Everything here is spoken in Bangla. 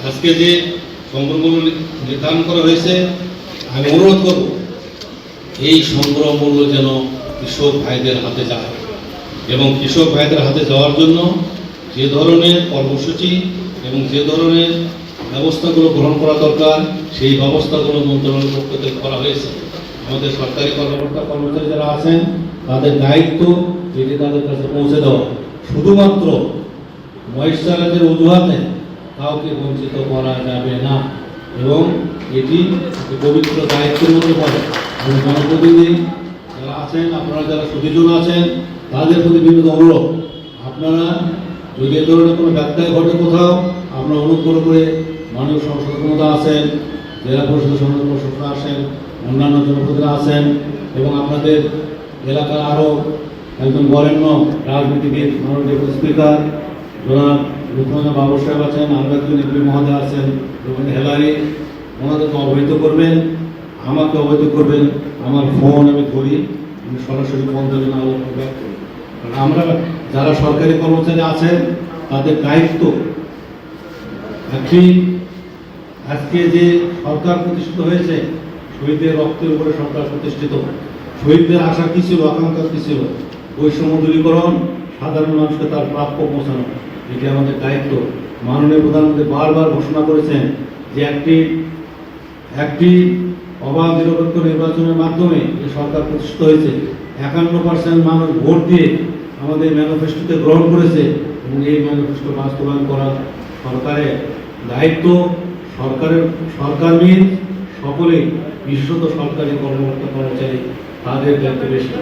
আজকে যে সংগ্রহমূল্য নির্ধারণ করা হয়েছে, আমি অনুরোধ করব এই সংগ্রহ মূল্য যেন কৃষক ভাইদের হাতে যায় এবং কৃষক ভাইদের হাতে যাওয়ার জন্য যে ধরনের কর্মসূচি এবং যে ধরনের ব্যবস্থাগুলো গ্রহণ করা দরকার সেই ব্যবস্থাগুলো মন্ত্রণালয়ের পক্ষ থেকে করা হয়েছে। আমাদের সরকারি কর্মকর্তা কর্মচারী যারা আছেন তাদের দায়িত্ব এটি তাদের কাছে পৌঁছে দেওয়া, শুধুমাত্র ময়েশ্চারাইজারের অজুহাতে কাউকে বঞ্চিত করা যাবে না এবং এটি পবিত্র দায়িত্বের মধ্যে পড়ে। এবং জনপ্রতিনিধি যারা আছেন, আপনারা যারা সুদীজন আছেন, তাদের প্রতি বিনীত অনুরোধ, আপনারা যদি এ ধরনের কোনো ব্যত্যয় ঘটে কোথাও, আপনারা অনুগ্রহ করে মাননীয় সংসদ ক্ষমতা আছেন, জেলা পরিষদের সদস্যরা আসেন, অন্যান্য জনপ্রতিনিধিরা আছেন এবং আপনাদের এলাকার আরও একজন বরেণ্য রাজনীতিবিদ মাননীয় ডেপুটি স্পিকার জনাব লুৎফুজ্জামান বাবর সাহেব আছেন, আরও একজন এমপি মহোদয় আছেন এবং হেলারি, ওনাদেরকে অবহিত করবেন, আমাকে অবহিত করবেন। আমার ফোন আমি ধরি, আমি সরাসরি ফোন ধরে না ব্যাক করি। কারণ আমরা যারা সরকারি কর্মচারী আছেন তাদের দায়িত্ব আজকে যে সরকার প্রতিষ্ঠিত হয়েছে, শহীদদের রক্তের উপরে সরকার প্রতিষ্ঠিত, শহীদদের আশা কি ছিল, আকাঙ্ক্ষা কি ছিল, বৈষম্য দূরীকরণ, সাধারণ মানুষকে তার প্রাপ্য পৌঁছানো, এটি আমাদের দায়িত্ব। মাননীয় প্রধানমন্ত্রী বারবার ঘোষণা করেছেন যে একটি অবাধ নিরপেক্ষ নির্বাচনের মাধ্যমে যে সরকার প্রতিষ্ঠিত হয়েছে, 51% মানুষ ভোট দিয়ে আমাদের ম্যানিফেস্টোতে গ্রহণ করেছে এবং এই ম্যানিফেস্টো বাস্তবায়ন করা সরকারের দায়িত্ব। সরকার সকলেই, বিশেষত সরকারি কর্মকর্তা কর্মচারী, তাদের দায়িত্ব বেশি।